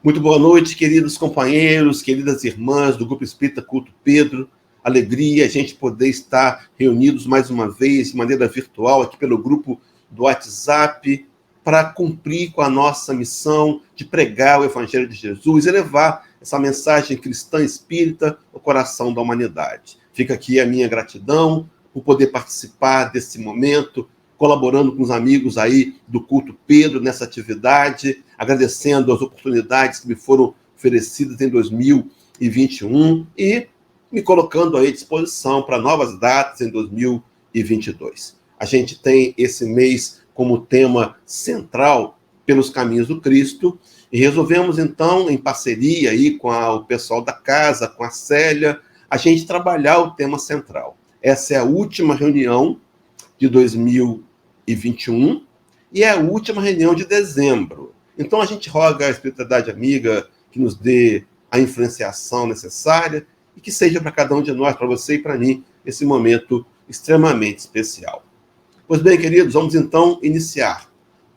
Muito boa noite, queridos companheiros, queridas irmãs do Grupo Espírita Culto Pedro. Alegria a gente poder estar reunidos mais uma vez, de maneira virtual, aqui pelo grupo do WhatsApp, para cumprir com a nossa missão de pregar o Evangelho de Jesus e levar essa mensagem cristã espírita ao coração da humanidade. Fica aqui a minha gratidão por poder participar desse momento, colaborando com os amigos aí do Culto Pedro nessa atividade, agradecendo as oportunidades que me foram oferecidas em 2021 e me colocando aí à disposição para novas datas em 2022. A gente tem esse mês como tema central pelos caminhos do Cristo e resolvemos então, em parceria aí com o pessoal da casa, com a Célia, a gente trabalhar o tema central. Essa é a última reunião de 2021 e é a última reunião de dezembro. Então a gente roga à espiritualidade amiga que nos dê a influenciação necessária e que seja para cada um de nós, para você e para mim, esse momento extremamente especial. Pois bem, queridos, vamos então iniciar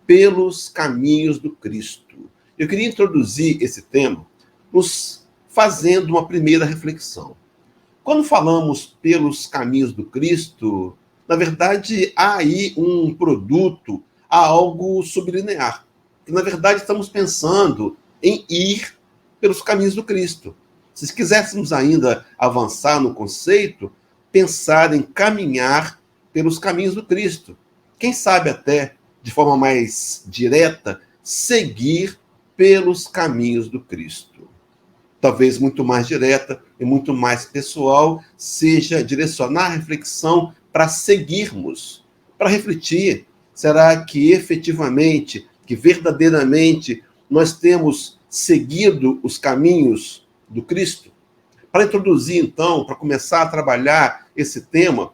pelos caminhos do Cristo. Eu queria introduzir esse tema nos fazendo uma primeira reflexão. Quando falamos pelos caminhos do Cristo, na verdade, há aí um produto, há algo sublinear. Que, na verdade, estamos pensando em ir pelos caminhos do Cristo. Se quiséssemos ainda avançar no conceito, pensar em caminhar pelos caminhos do Cristo. Quem sabe até, de forma mais direta, seguir pelos caminhos do Cristo. Talvez muito mais direta e muito mais pessoal, seja direcionar a reflexão para seguirmos, para refletir. Será que efetivamente, que verdadeiramente nós temos seguido os caminhos do Cristo? Para introduzir, então, para começar a trabalhar esse tema,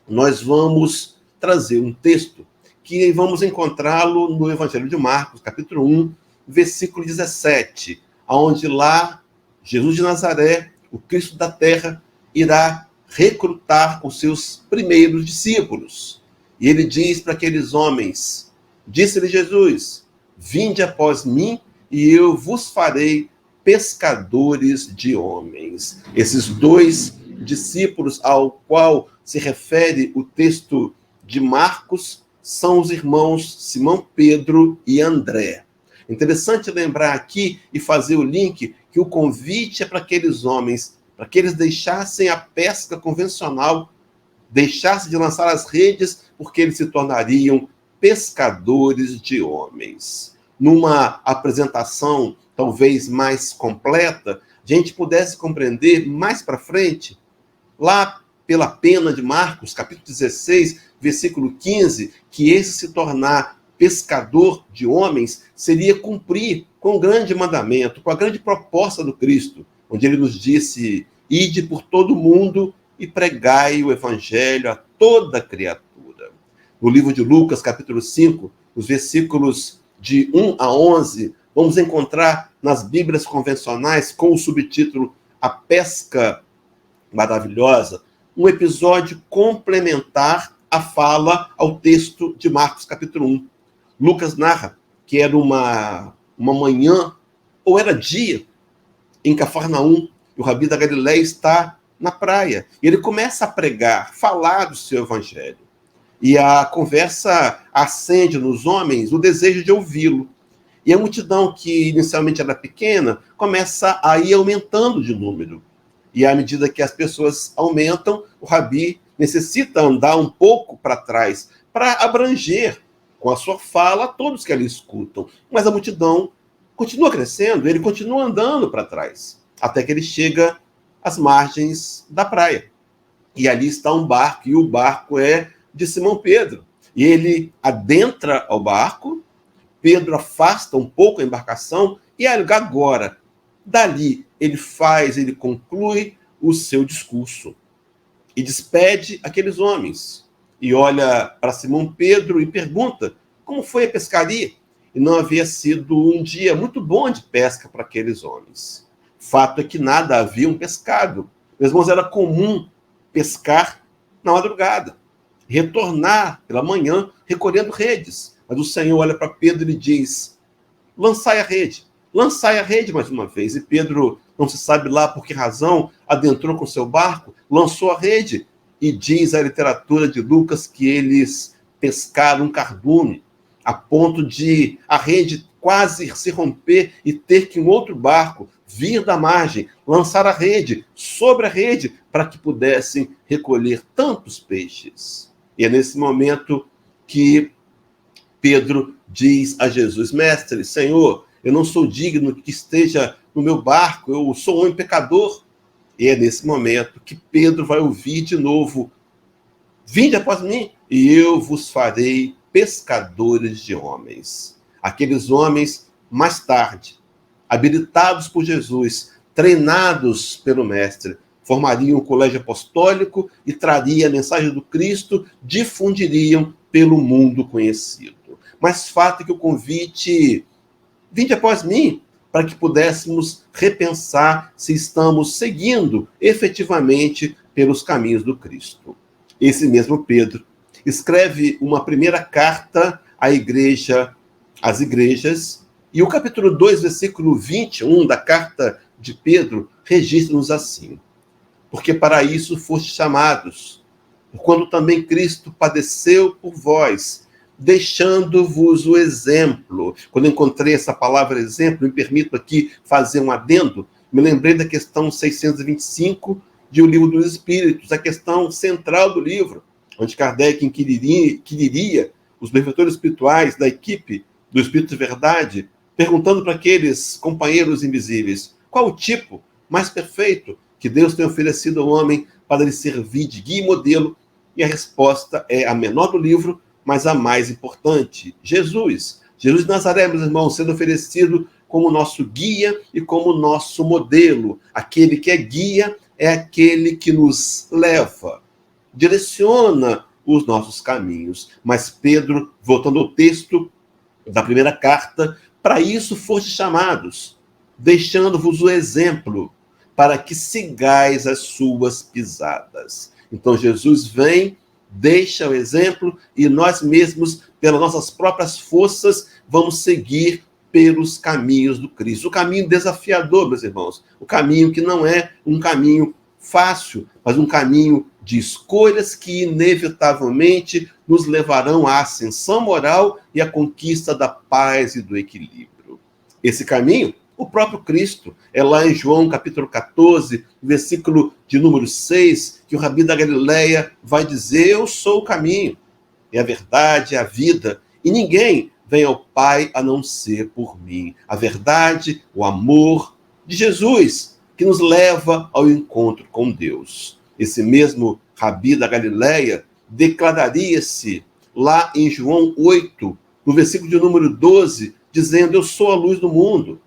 nós vamos trazer um texto que vamos encontrá-lo no Evangelho de Marcos, capítulo 1, versículo 17, onde lá Jesus de Nazaré, o Cristo da terra, irá recrutar os seus primeiros discípulos. E ele diz para aqueles homens, disse-lhe Jesus, vinde após mim e eu vos farei pescadores de homens. Esses dois discípulos ao qual se refere o texto de Marcos são os irmãos Simão Pedro e André. Interessante lembrar aqui e fazer o link que o convite é para aqueles homens, para que eles deixassem a pesca convencional, deixassem de lançar as redes, porque eles se tornariam pescadores de homens. Numa apresentação talvez mais completa, a gente pudesse compreender mais para frente, lá pela pena de Marcos, capítulo 16, versículo 15, que esse se tornar pescador de homens seria cumprir com o grande mandamento, com a grande proposta do Cristo, onde ele nos disse, ide por todo o mundo e pregai o evangelho a toda criatura. No livro de Lucas, capítulo 5, os versículos de 1 a 11, vamos encontrar nas Bíblias convencionais, com o subtítulo A Pesca Maravilhosa, um episódio complementar à fala ao texto de Marcos, capítulo 1. Lucas narra que era uma manhã, ou era dia, em Cafarnaum, e o Rabi da Galileia está na praia. E ele começa a pregar, falar do seu evangelho. E a conversa acende nos homens o desejo de ouvi-lo. E a multidão, que inicialmente era pequena, começa a ir aumentando de número. E à medida que as pessoas aumentam, o Rabi necessita andar um pouco para trás, para abranger com a sua fala todos que ali escutam. Mas a multidão continua crescendo, ele continua andando para trás, até que ele chega às margens da praia. E ali está um barco, e o barco é de Simão Pedro. E ele adentra ao barco, Pedro afasta um pouco a embarcação, e agora, dali, ele conclui o seu discurso. E despede aqueles homens. E olha para Simão Pedro e pergunta como foi a pescaria. E não havia sido um dia muito bom de pesca para aqueles homens. Fato é que nada haviam pescado. Meus irmãos, era comum pescar na madrugada, retornar pela manhã recolhendo redes. Mas o Senhor olha para Pedro e diz, lançai a rede. lançai a rede mais uma vez. E Pedro, não se sabe lá por que razão, adentrou com seu barco, lançou a rede, e diz a literatura de Lucas que eles pescaram um cardume, a ponto de a rede quase se romper e ter que um outro barco vir da margem, lançar a rede, sobre a rede, para que pudessem recolher tantos peixes. E é nesse momento que Pedro diz a Jesus: Mestre, Senhor, eu não sou digno que esteja no meu barco, eu sou um homem pecador. E é nesse momento que Pedro vai ouvir de novo: Vinde após mim, e eu vos farei pescadores de homens. Aqueles homens, mais tarde, habilitados por Jesus, treinados pelo Mestre, formariam um colégio apostólico e trariam a mensagem do Cristo, difundiriam pelo mundo conhecido. Mas fato é que o convite, vinde após mim, para que pudéssemos repensar se estamos seguindo efetivamente pelos caminhos do Cristo. Esse mesmo Pedro escreve uma primeira carta à igreja, às igrejas, e o capítulo 2, versículo 21 da carta de Pedro registra-nos assim: porque para isso fostes chamados, quando também Cristo padeceu por vós, deixando-vos o exemplo. Quando encontrei essa palavra exemplo, me permito aqui fazer um adendo, me lembrei da questão 625 de O Livro dos Espíritos, a questão central do livro, onde Kardec inquiriria os benfeitores espirituais da equipe do Espírito de Verdade, perguntando para aqueles companheiros invisíveis qual o tipo mais perfeito que Deus tem oferecido ao homem para lhe servir de guia e modelo, e a resposta é a menor do livro, mas a mais importante: Jesus. Jesus de Nazaré, meus irmãos, sendo oferecido como nosso guia e como nosso modelo. Aquele que é guia é aquele que nos leva, direciona os nossos caminhos. Mas Pedro, voltando ao texto da primeira carta, para isso fostes chamados, deixando-vos o exemplo, para que sigais as suas pisadas. Então Jesus vem, deixa o exemplo, e nós mesmos, pelas nossas próprias forças, vamos seguir pelos caminhos do Cristo. O caminho desafiador, meus irmãos, o caminho que não é um caminho fácil, mas um caminho de escolhas que inevitavelmente nos levarão à ascensão moral e à conquista da paz e do equilíbrio. Esse caminho, o próprio Cristo, é lá em João capítulo 14, versículo de número 6, que o Rabi da Galileia vai dizer: eu sou o caminho, é a verdade, é a vida, e ninguém vem ao Pai a não ser por mim. A verdade, o amor de Jesus, que nos leva ao encontro com Deus. Esse mesmo Rabi da Galileia declararia-se lá em João 8, no versículo de número 12, dizendo: eu sou a luz do mundo.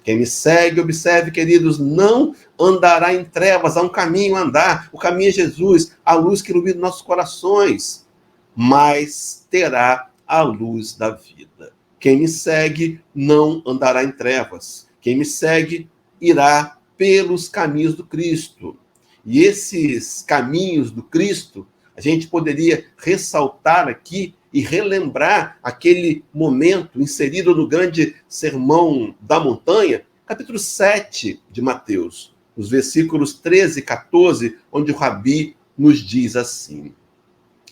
Quem me segue, observe, queridos, não andará em trevas, há um caminho a andar. O caminho é Jesus, a luz que ilumina nossos corações, mas terá a luz da vida. Quem me segue não andará em trevas. Quem me segue irá pelos caminhos do Cristo. E esses caminhos do Cristo, a gente poderia ressaltar aqui e relembrar aquele momento inserido no grande Sermão da Montanha, capítulo 7 de Mateus, os versículos 13 e 14, onde o Rabi nos diz assim: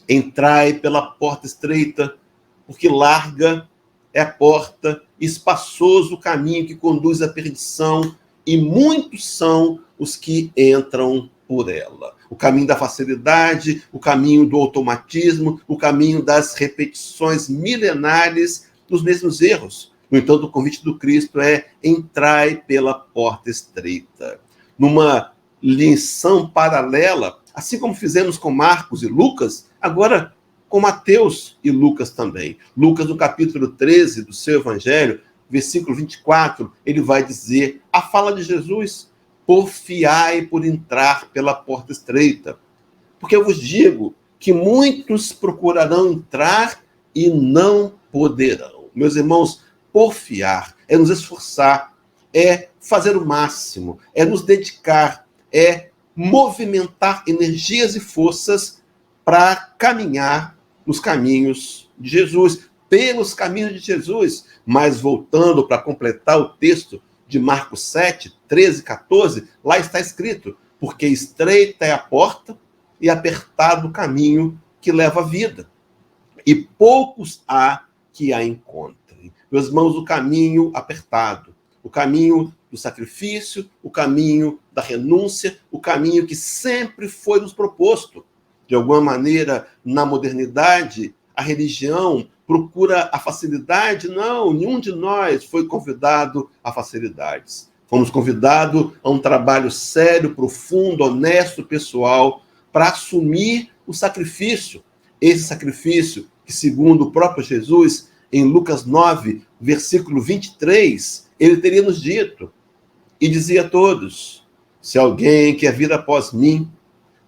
entrai pela porta estreita, porque larga é a porta, espaçoso o caminho que conduz à perdição, e muitos são os que entram por ela. O caminho da facilidade, o caminho do automatismo, o caminho das repetições milenares dos mesmos erros. No entanto, o convite do Cristo é: entrai pela porta estreita. Numa lição paralela, assim como fizemos com Marcos e Lucas, agora com Mateus e Lucas também. Lucas, no capítulo 13 do seu evangelho, versículo 24, ele vai dizer a fala de Jesus: porfiai por entrar pela porta estreita. Porque eu vos digo que muitos procurarão entrar e não poderão. Meus irmãos, porfiar é nos esforçar, é fazer o máximo, é nos dedicar, é movimentar energias e forças para caminhar nos caminhos de Jesus, pelos caminhos de Jesus. Mas voltando para completar o texto de Marcos 7, 13 e 14, lá está escrito: porque estreita é a porta e apertado o caminho que leva à vida, e poucos há que a encontrem. Meus irmãos, o caminho apertado, o caminho do sacrifício, o caminho da renúncia, o caminho que sempre foi nos proposto. De alguma maneira, na modernidade, a religião procura a facilidade. Não, nenhum de nós foi convidado a facilidades. Fomos convidados a um trabalho sério, profundo, honesto, pessoal, para assumir o sacrifício. Esse sacrifício que, segundo o próprio Jesus, em Lucas 9, versículo 23, ele teria nos dito, e dizia a todos: se alguém quer vir após mim,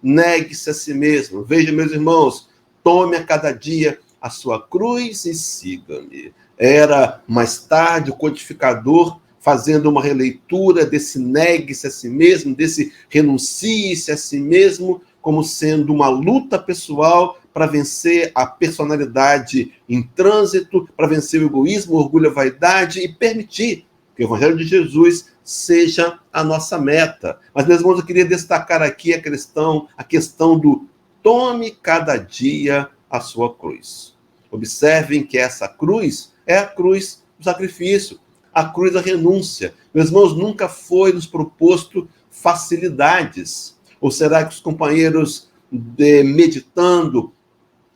negue-se a si mesmo. Veja, meus irmãos, tome a cada dia a sua cruz e siga-me. Era, mais tarde, o codificador fazendo uma releitura desse negue-se a si mesmo, desse renuncie-se a si mesmo, como sendo uma luta pessoal para vencer a personalidade em trânsito, para vencer o egoísmo, o orgulho, a vaidade e permitir que o Evangelho de Jesus seja a nossa meta. Mas, meus irmãos, eu queria destacar aqui a questão do tome cada dia a sua cruz. Observem que essa cruz é a cruz do sacrifício, a cruz da renúncia. Meus irmãos, nunca foi nos proposto facilidades. Ou será que os companheiros, meditando,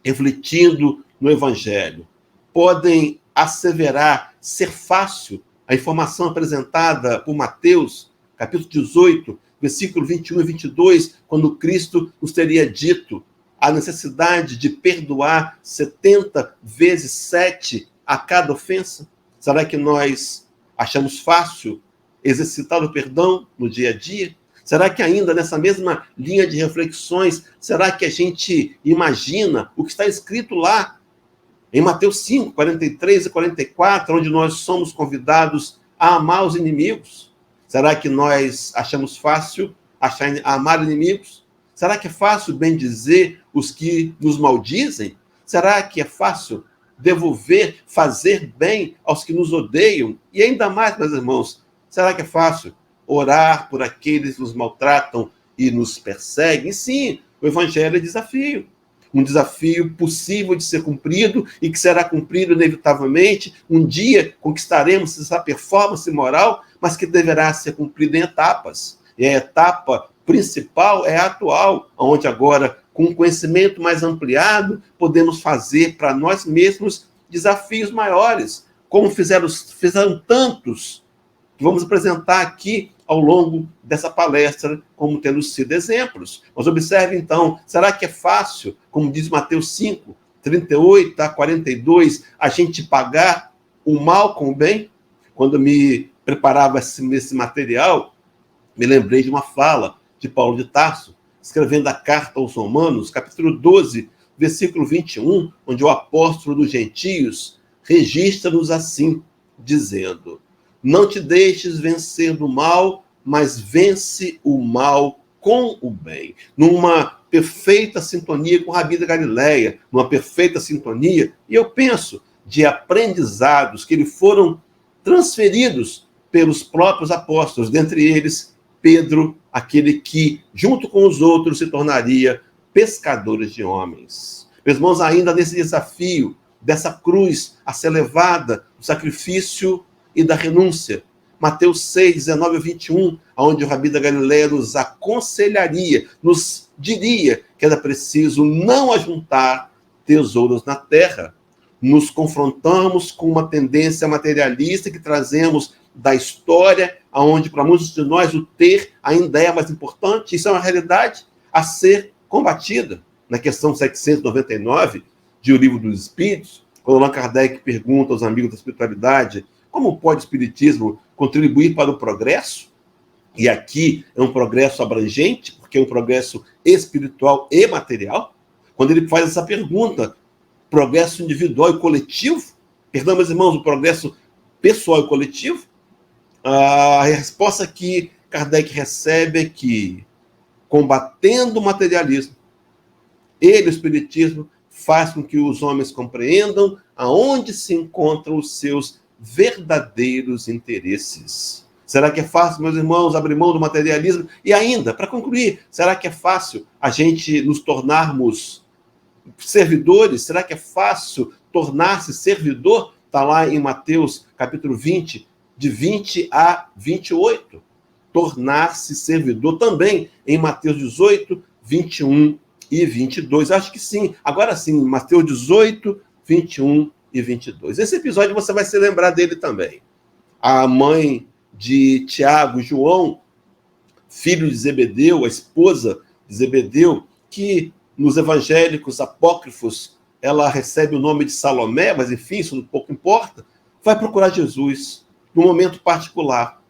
refletindo no Evangelho, podem asseverar ser fácil a informação apresentada por Mateus, capítulo 18, versículo 21 e 22, quando Cristo nos teria dito a necessidade de perdoar 70 vezes 7 a cada ofensa? Será que nós achamos fácil exercitar o perdão no dia a dia? Será que ainda nessa mesma linha de reflexões, será que a gente imagina o que está escrito lá em Mateus 5, 43 e 44, onde nós somos convidados a amar os inimigos? Será que nós achamos fácil amar inimigos? Será que é fácil bendizer os que nos maldizem? Será que é fácil devolver, fazer bem aos que nos odeiam? E ainda mais, meus irmãos, será que é fácil orar por aqueles que nos maltratam e nos perseguem? Sim, o Evangelho é desafio. Um desafio possível de ser cumprido e que será cumprido inevitavelmente. Um dia conquistaremos essa performance moral, mas que deverá ser cumprido em etapas. E a etapa principal é a atual, onde agora, com um conhecimento mais ampliado, podemos fazer para nós mesmos desafios maiores, como fizeram tantos que vamos apresentar aqui ao longo dessa palestra, como tendo sido exemplos. Mas observe, então, será que é fácil, como diz Mateus 5, 38 a 42, a gente pagar o mal com o bem? Quando me preparava esse material, me lembrei de uma fala de Paulo de Tarso, escrevendo a carta aos Romanos, capítulo 12, versículo 21, onde o apóstolo dos gentios registra-nos assim, dizendo: não te deixes vencer do mal, mas vence o mal com o bem. Numa perfeita sintonia com Rabi da Galileia, numa perfeita sintonia, e eu penso, de aprendizados que lhe foram transferidos pelos próprios apóstolos, dentre eles Pedro, aquele que, junto com os outros, se tornaria pescadores de homens. Meus irmãos, ainda nesse desafio dessa cruz a ser levada, o sacrifício e da renúncia. Mateus 6, 19 a 21, onde o Rabi da Galileia nos aconselharia, nos diria que era preciso não ajuntar tesouros na terra. Nos confrontamos com uma tendência materialista que trazemos da história, onde para muitos de nós o ter ainda é mais importante. Isso é uma realidade a ser combatida. Na questão 799 de O Livro dos Espíritos, quando Allan Kardec pergunta aos amigos da espiritualidade como pode o espiritismo contribuir para o progresso? E aqui é um progresso abrangente, porque é um progresso espiritual e material. Quando ele faz essa pergunta, progresso individual e coletivo? Perdão, meus irmãos, o progresso pessoal e coletivo? A resposta que Kardec recebe é que, combatendo o materialismo, ele, o espiritismo, faz com que os homens compreendam aonde se encontram os seus verdadeiros interesses. Será que é fácil, meus irmãos, abrir mão do materialismo? E ainda, para concluir, será que é fácil a gente nos tornarmos servidores? Será que é fácil tornar-se servidor? Está lá em Mateus capítulo 20, de 20 a 28. Tornar-se servidor também em Mateus 18, 21 e 22. Acho que sim. Agora sim, Mateus 18, 21 e 22. Esse episódio você vai se lembrar dele também. A mãe de Tiago e João, filho de Zebedeu, a esposa de Zebedeu, que nos evangélicos apócrifos ela recebe o nome de Salomé, mas enfim, isso pouco importa, vai procurar Jesus num momento particular.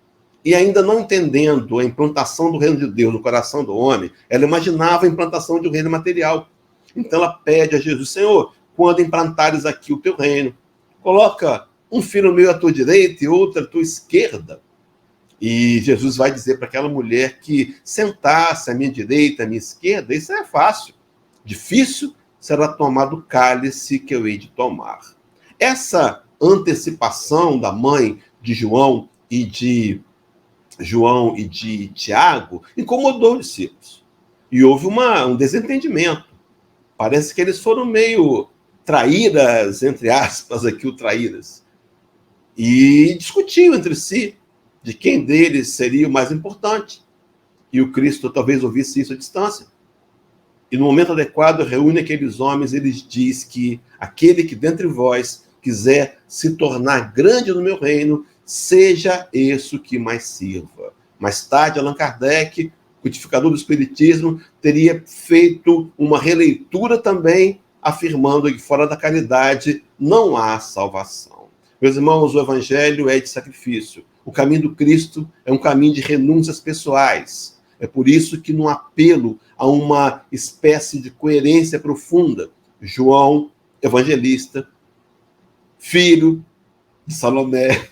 E ainda não entendendo a implantação do reino de Deus no coração do homem, ela imaginava a implantação de um reino material. Então ela pede a Jesus: Senhor, quando implantares aqui o teu reino, coloca um filho meu à tua direita e outro à tua esquerda. E Jesus vai dizer para aquela mulher que sentasse à minha direita, à minha esquerda. Isso é fácil. Difícil será tomar do cálice que eu hei de tomar. Essa antecipação da mãe de João e de Tiago incomodou os discípulos. E houve um desentendimento. Parece que eles foram meio traíras, entre aspas, aqui o traíras. E discutiam entre si de quem deles seria o mais importante. E o Cristo talvez ouvisse isso à distância. E no momento adequado, reúne aqueles homens, eles diz que aquele que dentre vós quiser se tornar grande no meu reino, seja esse o que mais sirva. Mais tarde, Allan Kardec, codificador do Espiritismo, teria feito uma releitura também, afirmando que fora da caridade não há salvação. Meus irmãos, o Evangelho é de sacrifício. O caminho do Cristo é um caminho de renúncias pessoais. É por isso que, num apelo a uma espécie de coerência profunda, João, evangelista, filho de Salomé,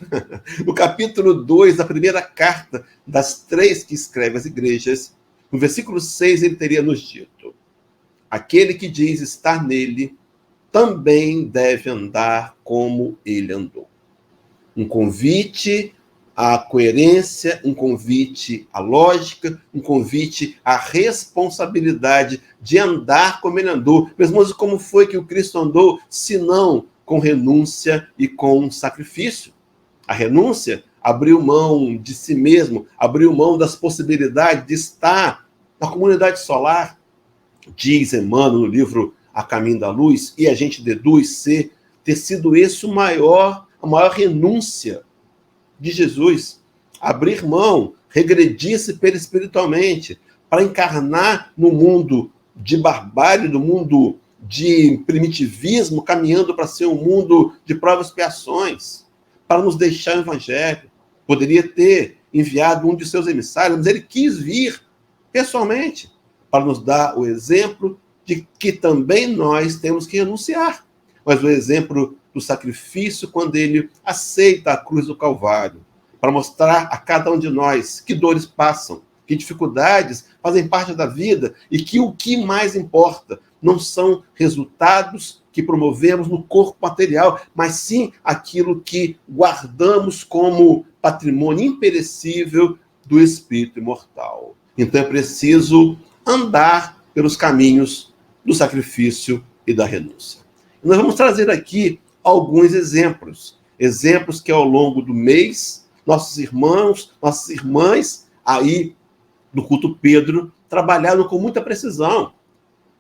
no capítulo 2 da primeira carta das 3 que escreve às igrejas, no versículo 6, ele teria nos dito: aquele que diz estar nele, também deve andar como ele andou. Um convite à coerência, um convite à lógica, um convite à responsabilidade de andar como ele andou. Mesmo como foi que o Cristo andou, se não com renúncia e com sacrifício. A renúncia abriu mão de si mesmo, abriu mão das possibilidades de estar na comunidade solar. Diz Emmanuel no livro A Caminho da Luz, e a gente deduz ter sido esse a maior renúncia de Jesus. Abrir mão, regredir-se perispiritualmente, para encarnar no mundo de barbárie, no mundo de primitivismo, caminhando para ser um mundo de provas e expiações, para nos deixar o Evangelho. Poderia ter enviado um de seus emissários, mas ele quis vir pessoalmente para nos dar o exemplo de que também nós temos que renunciar. Mas o exemplo do sacrifício, quando ele aceita a cruz do Calvário, para mostrar a cada um de nós que dores passam, que dificuldades fazem parte da vida e que o que mais importa não são resultados que promovemos no corpo material, mas sim aquilo que guardamos como patrimônio imperecível do espírito imortal. Então é preciso andar pelos caminhos do sacrifício e da renúncia. E nós vamos trazer aqui alguns exemplos que ao longo do mês, nossos irmãos, nossas irmãs aí do culto Pedro trabalharam com muita precisão.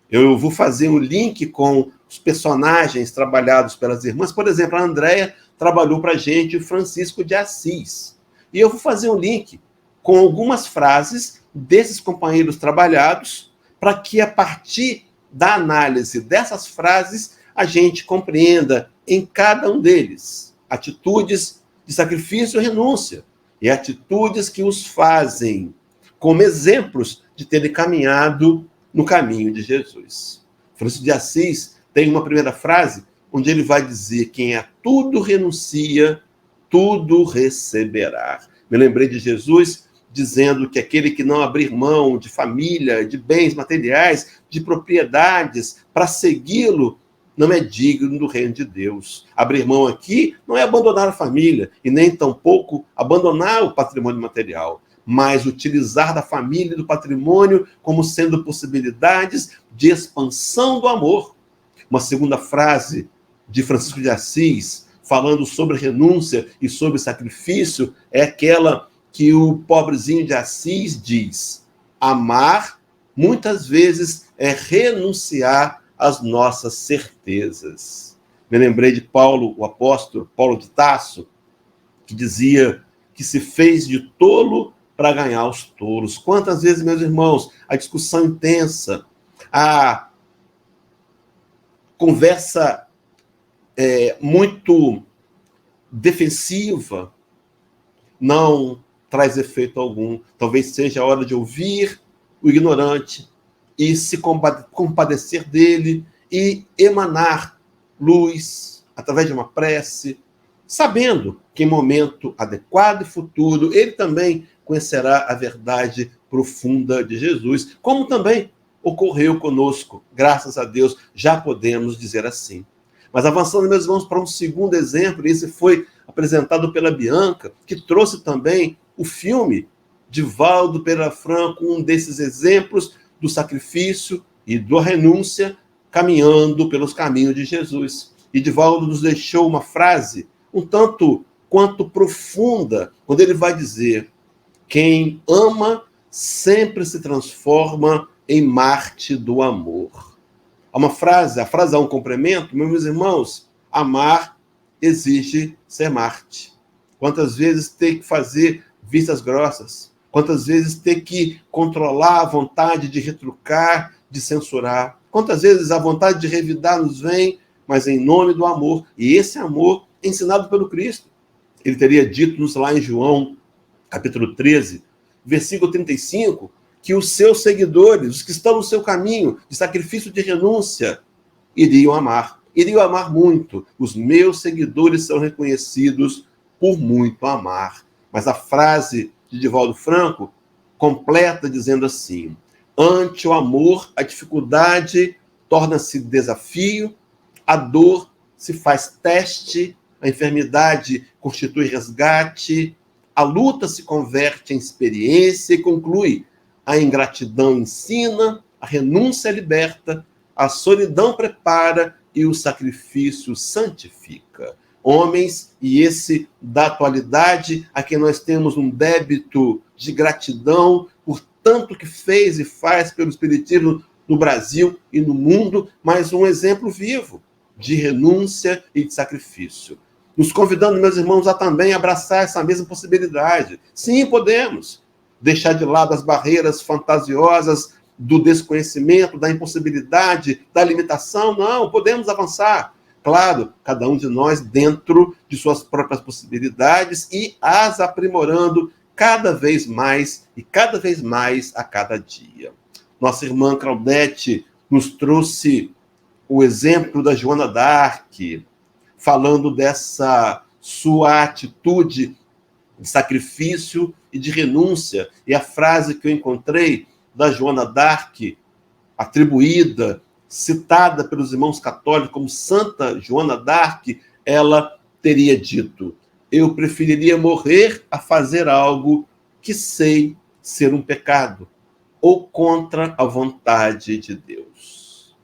Eu vou fazer um link com os personagens trabalhados pelas irmãs. Por exemplo, a Andréia trabalhou para a gente o Francisco de Assis. E eu vou fazer um link com algumas frases desses companheiros trabalhados, para que a partir da análise dessas frases a gente compreenda em cada um deles atitudes de sacrifício e renúncia, e atitudes que os fazem como exemplos de terem caminhado no caminho de Jesus. Francisco de Assis tem uma primeira frase onde ele vai dizer: quem a tudo renuncia, tudo receberá. Me lembrei de Jesus dizendo que aquele que não abrir mão de família, de bens materiais, de propriedades, para segui-lo, não é digno do reino de Deus. Abrir mão aqui não é abandonar a família, e nem tampouco abandonar o patrimônio material, mas utilizar da família e do patrimônio como sendo possibilidades de expansão do amor. Uma segunda frase de Francisco de Assis, falando sobre renúncia e sobre sacrifício, é aquela que o pobrezinho de Assis diz: amar, muitas vezes, é renunciar às nossas certezas. Me lembrei de Paulo, o apóstolo, Paulo de Tarso, que dizia que se fez de tolo para ganhar os tolos. Quantas vezes, meus irmãos, a discussão intensa, a conversa muito defensiva não traz efeito algum. Talvez seja a hora de ouvir o ignorante e se compadecer dele e emanar luz através de uma prece, sabendo que em momento adequado e futuro ele também conhecerá a verdade profunda de Jesus, como também ocorreu conosco. Graças a Deus, já podemos dizer assim. Mas avançando, meus irmãos, para um segundo exemplo, esse foi apresentado pela Bianca, que trouxe também o filme de Valdo Pereira Franco, um desses exemplos do sacrifício e da renúncia, caminhando pelos caminhos de Jesus. E Divaldo nos deixou uma frase um tanto quanto profunda, quando ele vai dizer: quem ama sempre se transforma em Marte do amor. A frase há um complemento, meus irmãos: amar exige ser Marte. Quantas vezes ter que fazer vistas grossas? Quantas vezes ter que controlar a vontade de retrucar, de censurar? Quantas vezes a vontade de revidar nos vem, mas em nome do amor? E esse amor é ensinado pelo Cristo. Ele teria dito-nos lá em João, capítulo 13, versículo 35, que os seus seguidores, os que estão no seu caminho de sacrifício de renúncia, iriam amar muito. Os meus seguidores são reconhecidos por muito amar. Mas a frase de Divaldo Franco completa dizendo assim: ante o amor, a dificuldade torna-se desafio, a dor se faz teste, a enfermidade constitui resgate, a luta se converte em experiência e conclui: a ingratidão ensina, a renúncia liberta, a solidão prepara e o sacrifício santifica. Homens, e esse da atualidade, a quem nós temos um débito de gratidão por tanto que fez e faz pelo Espiritismo no Brasil e no mundo, mas um exemplo vivo de renúncia e de sacrifício. Nos convidando, meus irmãos, a também abraçar essa mesma possibilidade. Sim, podemos deixar de lado as barreiras fantasiosas do desconhecimento, da impossibilidade, da limitação. Não, podemos avançar. Claro, cada um de nós dentro de suas próprias possibilidades e as aprimorando cada vez mais e cada vez mais a cada dia. Nossa irmã Claudete nos trouxe o exemplo da Joana d'Arc, falando dessa sua atitude de sacrifício e de renúncia. E a frase que eu encontrei da Joana d'Arc, atribuída, citada pelos irmãos católicos como Santa Joana d'Arc, ela teria dito: eu preferiria morrer a fazer algo que sei ser um pecado, ou contra a vontade de Deus.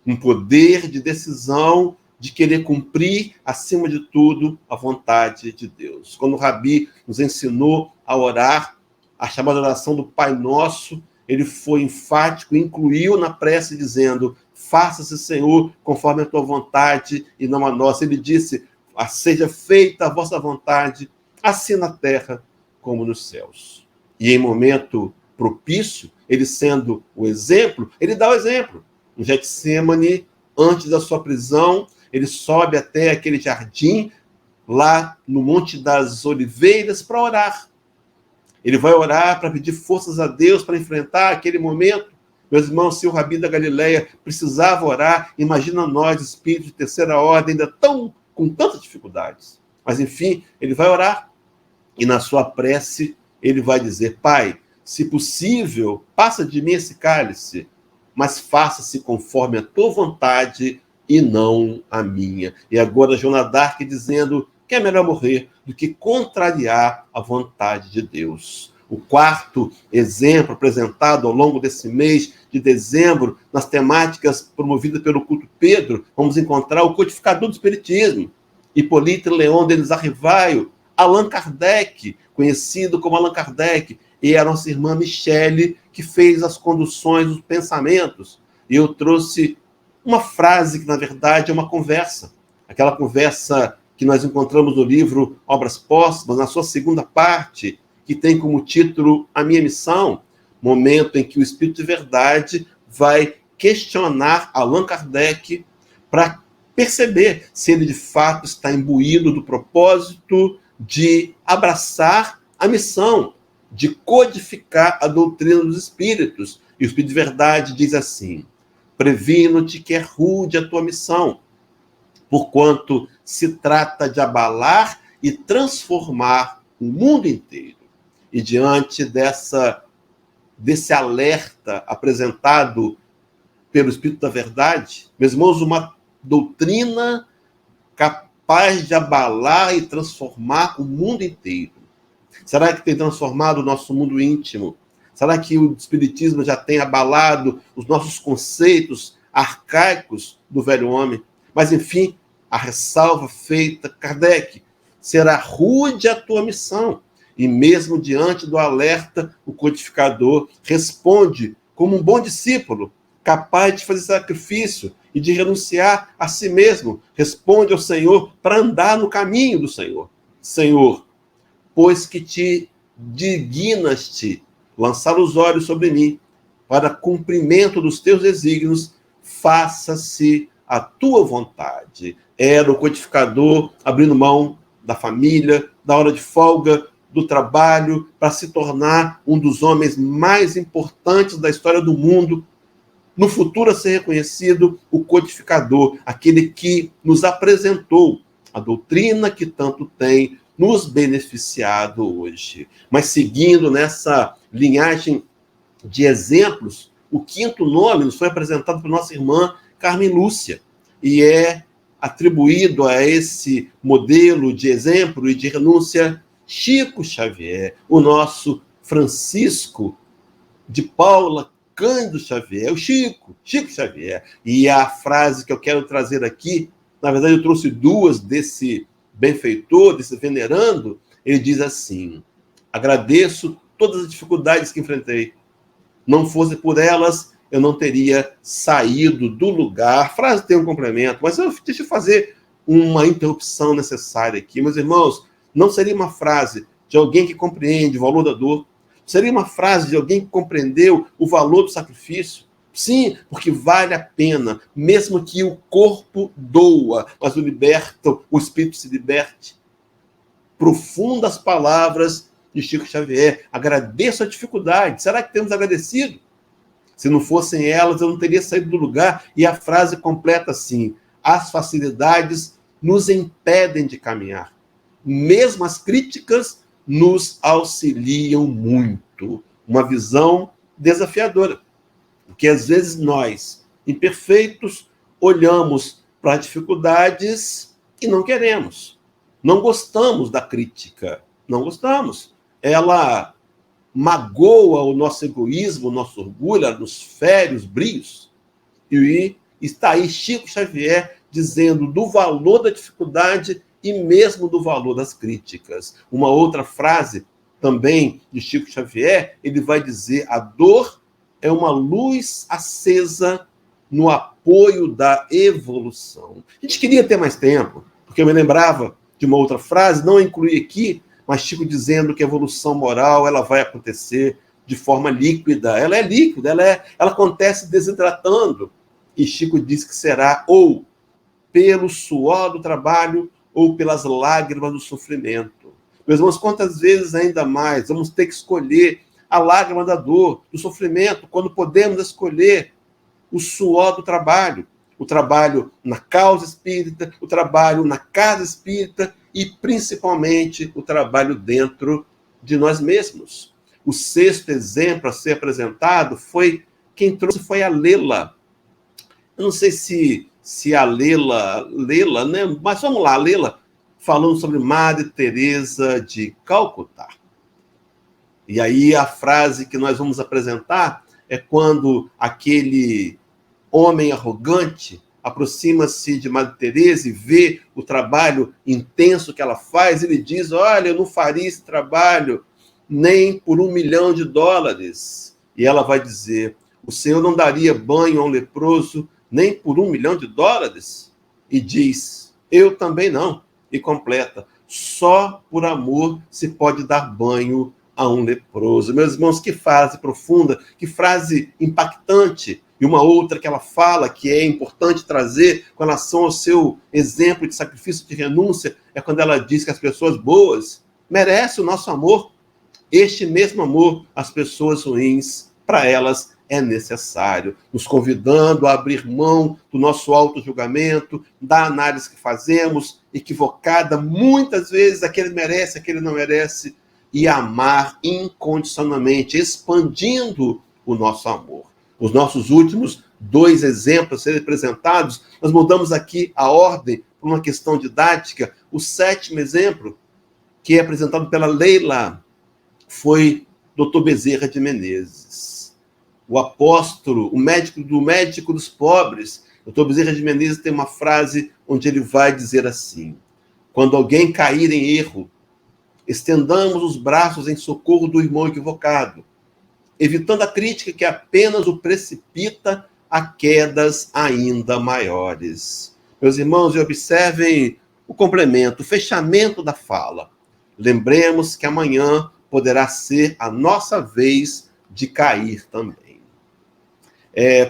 Um poder de decisão de querer cumprir, acima de tudo, a vontade de Deus. Quando o Rabi nos ensinou a orar, a chamada oração do Pai Nosso, ele foi enfático, incluiu na prece dizendo: faça-se, Senhor, conforme a tua vontade e não a nossa. Ele disse: seja feita a vossa vontade, assim na terra como nos céus. E em momento propício, ele sendo o exemplo, ele dá o exemplo. Em Getsêmani, antes da sua prisão, ele sobe até aquele jardim, lá no Monte das Oliveiras, para orar. Ele vai orar para pedir forças a Deus para enfrentar aquele momento. Meus irmãos, se o Rabi da Galileia precisava orar, imagina nós, espíritos de terceira ordem, ainda com tantas dificuldades. Mas, enfim, ele vai orar. E na sua prece, ele vai dizer: Pai, se possível, passa de mim esse cálice, mas faça-se conforme a tua vontade e não a minha. E agora Joana d'Arc dizendo que é melhor morrer do que contrariar a vontade de Deus. O quarto exemplo apresentado ao longo desse mês de dezembro, nas temáticas promovidas pelo Culto Pedro, vamos encontrar o codificador do Espiritismo, Hippolyte Léon Denis Arrivaio, Allan Kardec, conhecido como Allan Kardec, e a nossa irmã Michele, que fez as conduções dos pensamentos. E eu trouxe uma frase que, na verdade, é uma conversa. Aquela conversa que nós encontramos no livro Obras Póstumas, na sua segunda parte, que tem como título A Minha Missão, momento em que o Espírito de Verdade vai questionar Allan Kardec para perceber se ele, de fato, está imbuído do propósito de abraçar a missão, de codificar a doutrina dos Espíritos. E o Espírito de Verdade diz assim: previno-te que é rude a tua missão, porquanto se trata de abalar e transformar o mundo inteiro. E diante desse alerta apresentado pelo Espírito da Verdade, meus irmãos, uma doutrina capaz de abalar e transformar o mundo inteiro. Será que tem transformado o nosso mundo íntimo? Será que o Espiritismo já tem abalado os nossos conceitos arcaicos do velho homem? Mas, enfim, a ressalva feita, Kardec: será rude a tua missão. E mesmo diante do alerta, o codificador responde como um bom discípulo, capaz de fazer sacrifício e de renunciar a si mesmo. Responde ao Senhor para andar no caminho do Senhor. Senhor, pois que te dignas-te lançar os olhos sobre mim, para cumprimento dos teus desígnios, faça-se a tua vontade. Era o codificador abrindo mão da família, da hora de folga, do trabalho, para se tornar um dos homens mais importantes da história do mundo, no futuro a ser reconhecido, o codificador, aquele que nos apresentou a doutrina que tanto tem nos beneficiado hoje. Mas seguindo nessa linhagem de exemplos, o quinto nome nos foi apresentado por nossa irmã Carmen Lúcia, e é atribuído a esse modelo de exemplo e de renúncia Chico Xavier, o nosso Francisco de Paula Cândido Xavier, o Chico Xavier. E a frase que eu quero trazer aqui, na verdade eu trouxe duas desse benfeitor, desse venerando, ele diz assim: agradeço todas as dificuldades que enfrentei. Não fosse por elas, eu não teria saído do lugar. A frase tem um complemento, mas deixa eu fazer uma interrupção necessária aqui. Meus irmãos, não seria uma frase de alguém que compreende o valor da dor. Seria uma frase de alguém que compreendeu o valor do sacrifício. Sim, porque vale a pena, mesmo que o corpo doa, mas o espírito se liberte. Profundas palavras de Chico Xavier. Agradeço a dificuldade. Será que temos agradecido? Se não fossem elas, eu não teria saído do lugar. E a frase completa assim: as facilidades nos impedem de caminhar. Mesmo as críticas nos auxiliam muito. Uma visão desafiadora. Porque às vezes nós, imperfeitos, olhamos para as dificuldades e não queremos. Não gostamos da crítica. Não gostamos. Ela magoa o nosso egoísmo, o nosso orgulho, ela nos fere os brios. E está aí Chico Xavier dizendo do valor da dificuldade e mesmo do valor das críticas. Uma outra frase também de Chico Xavier, ele vai dizer: a dor é uma luz acesa no apoio da evolução. A gente queria ter mais tempo, porque eu me lembrava de uma outra frase, não a incluí aqui, mas Chico dizendo que a evolução moral ela vai acontecer de forma líquida. Ela é líquida, ela acontece desidratando. E Chico diz que será ou pelo suor do trabalho ou pelas lágrimas do sofrimento. Meus irmãos, quantas vezes ainda mais vamos ter que escolher a lágrima da dor, do sofrimento, quando podemos escolher o suor do trabalho. O trabalho na causa espírita, o trabalho na casa espírita e, principalmente, o trabalho dentro de nós mesmos. O sexto exemplo a ser apresentado quem trouxe foi a Lela. Eu não sei se a Lela, né? Mas vamos lá, a Lela falando sobre Madre Teresa de Calcutá. E aí a frase que nós vamos apresentar é quando aquele homem arrogante aproxima-se de Madre Teresa e vê o trabalho intenso que ela faz, ele diz, olha, eu não faria esse trabalho nem por $1 milhão. E ela vai dizer, o Senhor não daria banho a um leproso nem por $1 milhão? E diz, eu também não. E completa, só por amor se pode dar banho a um leproso. Meus irmãos, que frase profunda, que frase impactante. E uma outra que ela fala, que é importante trazer com relação ao seu exemplo de sacrifício, de renúncia, é quando ela diz que as pessoas boas merecem o nosso amor. Este mesmo amor, as pessoas ruins, para elas é necessário, nos convidando a abrir mão do nosso auto-julgamento, da análise que fazemos, equivocada, muitas vezes, aquele merece, aquele não merece, e amar incondicionalmente, expandindo o nosso amor. Os nossos últimos 2 exemplos a serem apresentados, nós mudamos aqui a ordem por uma questão didática. O 7º exemplo, que é apresentado pela Leila, foi Dr. Bezerra de Menezes. O apóstolo, o médico dos pobres, Dr. Bezerra de Menezes tem uma frase onde ele vai dizer assim, quando alguém cair em erro, estendamos os braços em socorro do irmão equivocado, evitando a crítica que apenas o precipita a quedas ainda maiores. Meus irmãos, observem o complemento, o fechamento da fala. Lembremos que amanhã poderá ser a nossa vez de cair também.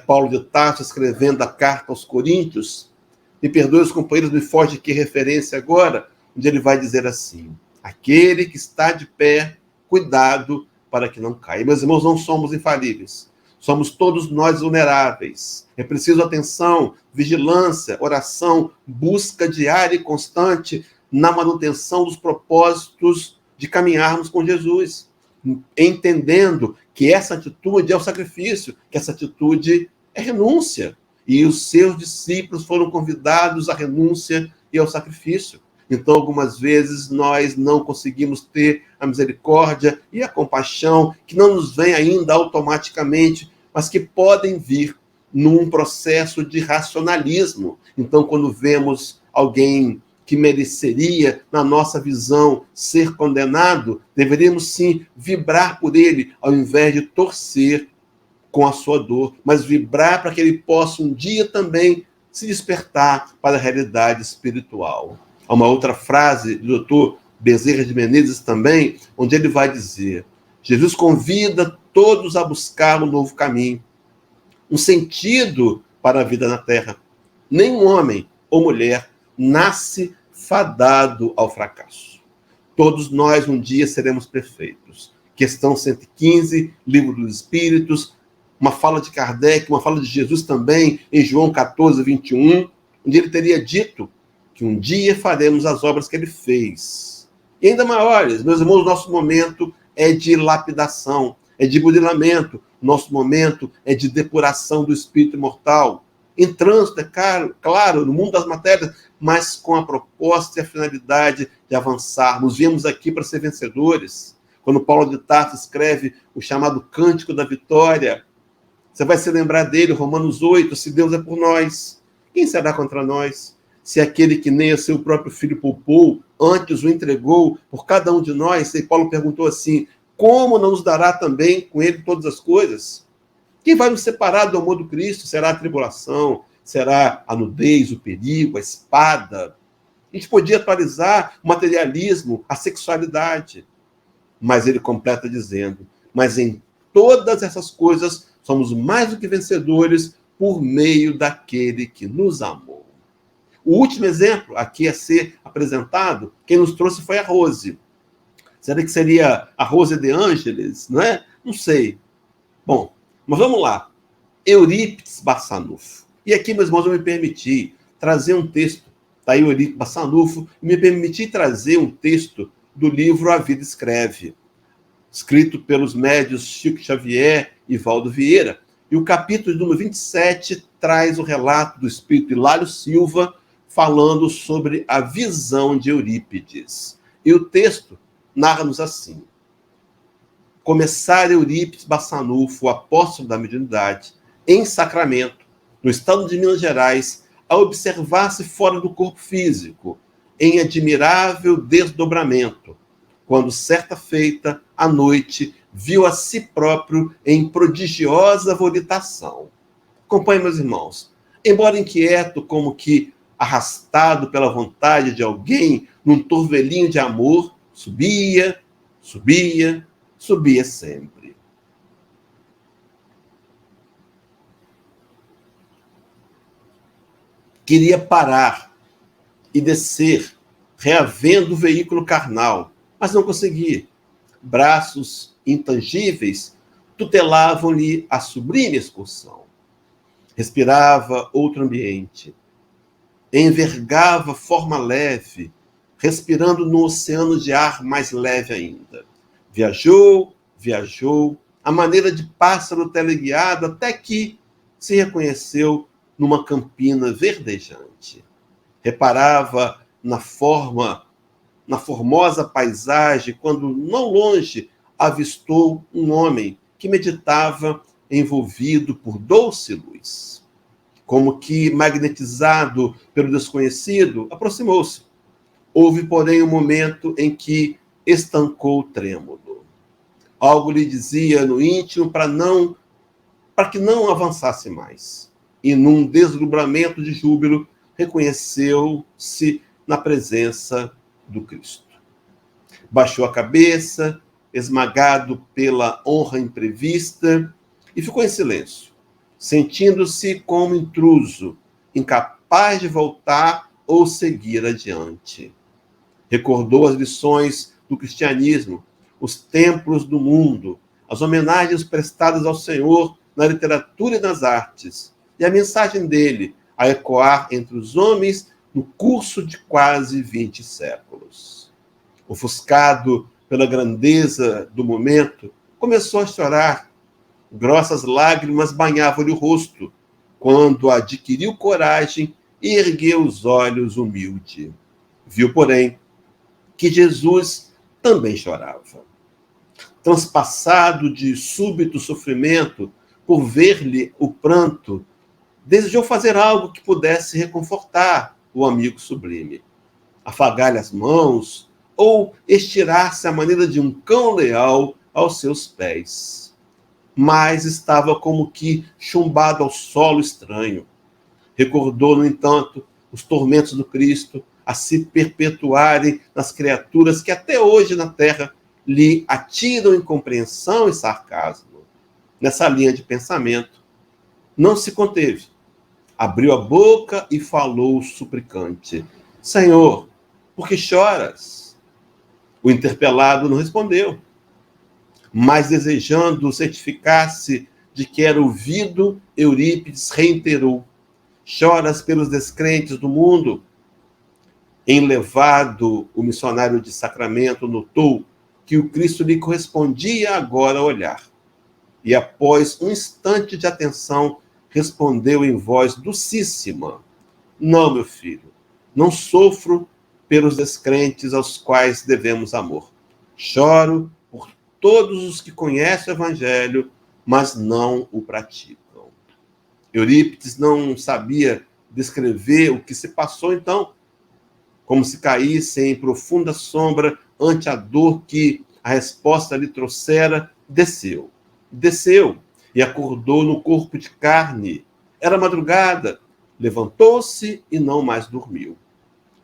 Paulo de Tarso, escrevendo a carta aos Coríntios, me perdoe os companheiros, me foge aqui referência agora, onde ele vai dizer assim, aquele que está de pé, cuidado para que não caia. Meus irmãos, não somos infalíveis. Somos todos nós vulneráveis. É preciso atenção, vigilância, oração, busca diária e constante na manutenção dos propósitos de caminharmos com Jesus, entendendo que essa atitude é o sacrifício, que essa atitude é renúncia. E os seus discípulos foram convidados à renúncia e ao sacrifício. Então, algumas vezes, nós não conseguimos ter a misericórdia e a compaixão, que não nos vem ainda automaticamente, mas que podem vir num processo de racionalismo. Então, quando vemos alguém que mereceria, na nossa visão, ser condenado, deveríamos sim vibrar por ele, ao invés de torcer com a sua dor, mas vibrar para que ele possa um dia também se despertar para a realidade espiritual. Há uma outra frase do Dr. Bezerra de Menezes também, onde ele vai dizer, Jesus convida todos a buscar um novo caminho, um sentido para a vida na Terra. Nenhum homem ou mulher nasce fadado ao fracasso. Todos nós um dia seremos perfeitos. Questão 115, Livro dos Espíritos, uma fala de Kardec, uma fala de Jesus também, em João 14, 21, onde ele teria dito que um dia faremos as obras que ele fez. E ainda maiores, meus irmãos, nosso momento é de lapidação, é de burilamento, nosso momento é de depuração do espírito imortal. Em trânsito, é claro, no mundo das matérias, mas com a proposta e a finalidade de avançarmos. Viemos aqui para ser vencedores. Quando Paulo de Tarso escreve o chamado Cântico da Vitória, você vai se lembrar dele, Romanos 8, se Deus é por nós, quem será contra nós? Se aquele que nem a seu próprio filho poupou, antes o entregou por cada um de nós, e Paulo perguntou assim, como não nos dará também com ele todas as coisas? Quem vai nos separar do amor do Cristo? Será a tribulação? Será a nudez, o perigo, a espada? A gente podia atualizar o materialismo, a sexualidade. Mas ele completa dizendo, mas em todas essas coisas somos mais do que vencedores por meio daquele que nos amou. O último exemplo aqui a ser apresentado, quem nos trouxe foi a Rose. Será que seria a Rose de Ângeles? Não é? Não sei. Bom, mas vamos lá. Eurípides Barçanufo. E aqui, meus irmãos, eu me permiti trazer um texto da Eurípides Barçanufo e me permiti trazer um texto do livro A Vida Escreve. escrito pelos médios Chico Xavier e Valdo Vieira. E o capítulo número 27 traz o relato do espírito Hilário Silva, falando sobre a visão de Eurípides. E o texto narra-nos assim: começara Eurípides Bassanufo, o apóstolo da mediunidade, em Sacramento, no estado de Minas Gerais, a observar-se fora do corpo físico, em admirável desdobramento, quando, certa feita, à noite, viu a si próprio em prodigiosa volitação. Acompanhe, meus irmãos. Embora inquieto, como que arrastado pela vontade de alguém num torvelinho de amor, subia, subia, subia sempre. Queria parar e descer, reavendo o veículo carnal, mas não conseguia. Braços intangíveis tutelavam-lhe a sublime excursão. Respirava outro ambiente. Envergava forma leve, respirando no oceano de ar mais leve ainda. Viajou, viajou, à maneira de pássaro teleguiado, até que se reconheceu numa campina verdejante. Reparava na formosa paisagem, quando, não longe, avistou um homem que meditava envolvido por doce luz. Como que magnetizado pelo desconhecido, aproximou-se. Houve, porém, um momento em que estancou trêmulo. Algo lhe dizia no íntimo para que não avançasse mais. E num deslumbramento de júbilo, reconheceu-se na presença do Cristo. Baixou a cabeça, esmagado pela honra imprevista, e ficou em silêncio, sentindo-se como intruso, incapaz de voltar ou seguir adiante. Recordou as lições do cristianismo, os templos do mundo, as homenagens prestadas ao Senhor na literatura e nas artes, e a mensagem dele a ecoar entre os homens no curso de quase 20 séculos. Ofuscado pela grandeza do momento, começou a chorar. Grossas lágrimas banhavam-lhe o rosto, quando adquiriu coragem e ergueu os olhos humilde. Viu, porém, que Jesus também chorava. Transpassado de súbito sofrimento por ver-lhe o pranto, desejou fazer algo que pudesse reconfortar o amigo sublime. Afagar-lhe as mãos ou estirar-se à maneira de um cão leal aos seus pés. Mas estava como que chumbado ao solo estranho. Recordou, no entanto, os tormentos do Cristo a se perpetuarem nas criaturas que até hoje na terra lhe atiram incompreensão e sarcasmo. Nessa linha de pensamento, não se conteve. Abriu a boca e falou suplicante: Senhor, por que choras? O interpelado não respondeu, mas desejando certificar-se de que era ouvido, Eurípides reiterou: choras pelos descrentes do mundo? Enlevado, o missionário de Sacramento notou que o Cristo lhe correspondia agora a olhar. E após um instante de atenção, respondeu em voz docíssima: não, meu filho, não sofro pelos descrentes aos quais devemos amor. Choro por todos os que conhecem o Evangelho, mas não o praticam. Eurípides não sabia descrever o que se passou então, como se caísse em profunda sombra ante a dor que a resposta lhe trouxera, desceu. Desceu e acordou no corpo de carne. Era madrugada. Levantou-se e não mais dormiu.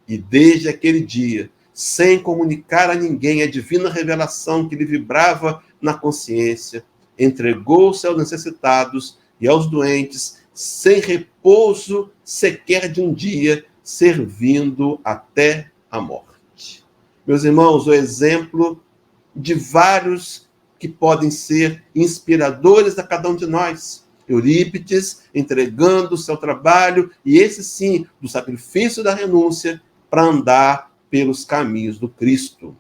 E desde aquele dia, sem comunicar a ninguém a divina revelação que lhe vibrava na consciência, entregou-se aos necessitados e aos doentes, sem repouso sequer de um dia, servindo até a morte. Meus irmãos, o exemplo de vários que podem ser inspiradores a cada um de nós. Eurípides entregando o seu trabalho, e esse sim, do sacrifício da renúncia, para andar pelos caminhos do Cristo.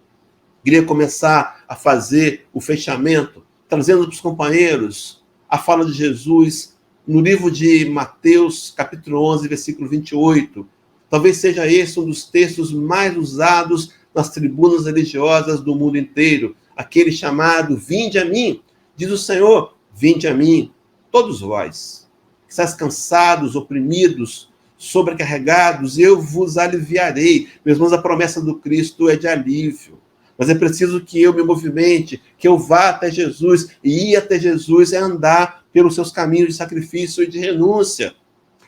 Queria começar a fazer o fechamento, trazendo para os companheiros a fala de Jesus no livro de Mateus, capítulo 11, versículo 28. Talvez seja esse um dos textos mais usados nas tribunas religiosas do mundo inteiro, aquele chamado "Vinde a mim", diz o Senhor, "Vinde a mim, todos vós, que estáis cansados, oprimidos, sobrecarregados, eu vos aliviarei." Meus irmãos, a promessa do Cristo é de alívio. Mas é preciso que eu me movimente, que eu vá até Jesus. E ir até Jesus é andar pelos seus caminhos de sacrifício e de renúncia.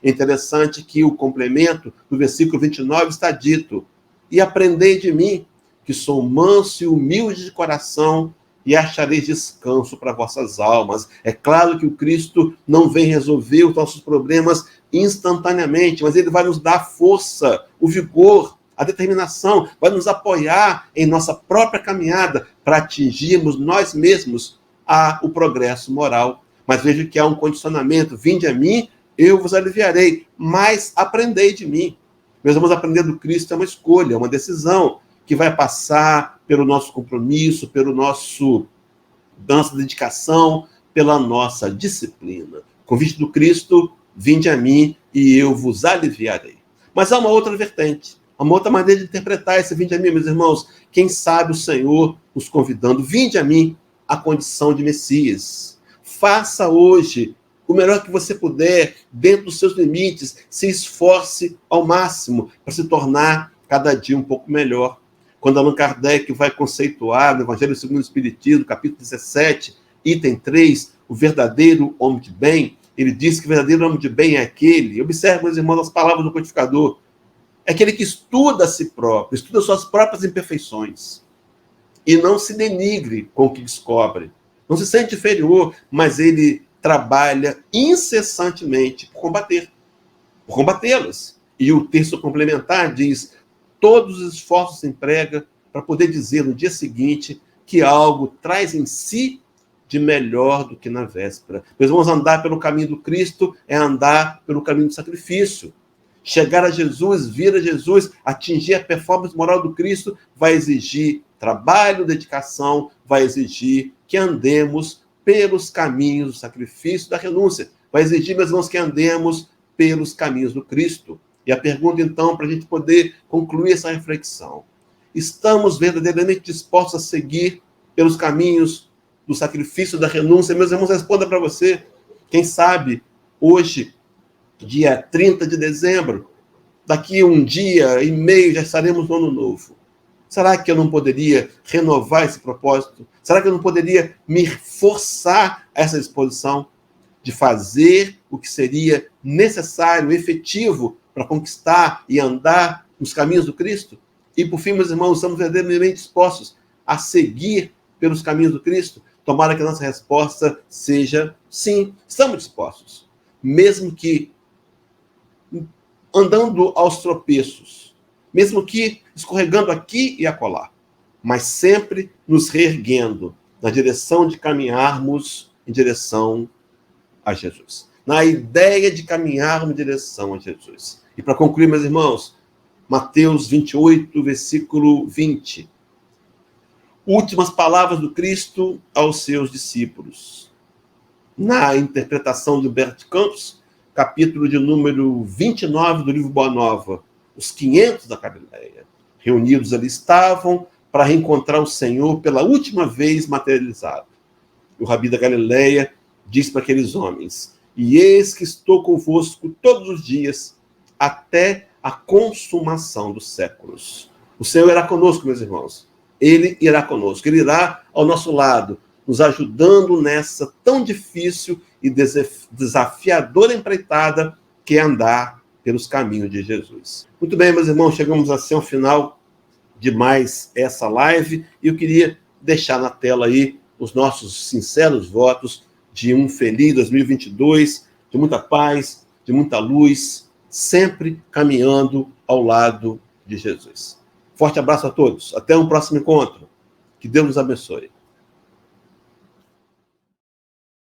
É interessante que o complemento do versículo 29 está dito: "E aprendei de mim, que sou manso e humilde de coração, e achareis descanso para vossas almas." É claro que o Cristo não vem resolver os nossos problemas instantaneamente, mas ele vai nos dar força, o vigor, a determinação, vai nos apoiar em nossa própria caminhada para atingirmos nós mesmos o progresso moral. Mas veja que há um condicionamento: "Vinde a mim, eu vos aliviarei, mas aprendei de mim." Nós vamos aprender do Cristo, é uma escolha, é uma decisão que vai passar pelo nosso compromisso, pelo nossa dedicação, pela nossa disciplina. O convite do Cristo: "Vinde a mim e eu vos aliviarei." Mas há uma outra vertente, uma outra maneira de interpretar esse "vinde a mim", meus irmãos. Quem sabe o Senhor nos convidando: "Vinde a mim", a condição de Messias. Faça hoje o melhor que você puder, dentro dos seus limites, se esforce ao máximo para se tornar cada dia um pouco melhor. Quando Allan Kardec vai conceituar no Evangelho segundo o Espiritismo, capítulo 17, item 3, o verdadeiro homem de bem, ele diz que o verdadeiro homem de bem é aquele, observe, meus irmãos, as palavras do codificador, é aquele que estuda a si próprio, estuda suas próprias imperfeições, e não se denigre com o que descobre, não se sente inferior, mas ele trabalha incessantemente por combatê-las. E o texto complementar diz: todos os esforços se emprega para poder dizer no dia seguinte que algo traz em si de melhor do que na véspera. Nós vamos andar pelo caminho do Cristo, é andar pelo caminho do sacrifício. Chegar a Jesus, vir a Jesus, atingir a performance moral do Cristo, vai exigir trabalho, dedicação, vai exigir que andemos pelos caminhos do sacrifício, da renúncia. Vai exigir, meus irmãos, que andemos pelos caminhos do Cristo. E a pergunta, então, para a gente poder concluir essa reflexão: estamos verdadeiramente dispostos a seguir pelos caminhos do sacrifício, da renúncia? Meus irmãos, responda para você. Quem sabe, hoje, dia 30 de dezembro, daqui um dia e meio já estaremos no ano novo. Será que eu não poderia renovar esse propósito? Será que eu não poderia me forçar a essa disposição de fazer o que seria necessário, efetivo, para conquistar e andar nos caminhos do Cristo? E, por fim, meus irmãos, estamos verdadeiramente dispostos a seguir pelos caminhos do Cristo? Tomara que a nossa resposta seja sim, estamos dispostos. Mesmo que andando aos tropeços, mesmo que escorregando aqui e acolá, mas sempre nos reerguendo na direção de caminharmos em direção a Jesus. Na ideia de caminharmos em direção a Jesus. E para concluir, meus irmãos, Mateus 28, versículo 20. Últimas palavras do Cristo aos seus discípulos. Na interpretação de Humberto Campos, capítulo de número 29 do livro Boa Nova, os 500 da Galileia, reunidos ali estavam para reencontrar o Senhor pela última vez materializado. O Rabi da Galileia diz para aqueles homens: "E eis que estou convosco todos os dias, até a consumação dos séculos." O Senhor irá conosco, meus irmãos. Ele irá conosco. Ele irá ao nosso lado, nos ajudando nessa tão difícil e desafiadora empreitada que é andar pelos caminhos de Jesus. Muito bem, meus irmãos, chegamos assim ao final de mais essa live e eu queria deixar na tela aí os nossos sinceros votos de um feliz 2022, de muita paz, de muita luz, sempre caminhando ao lado de Jesus. Forte abraço a todos. Até um próximo encontro. Que Deus nos abençoe.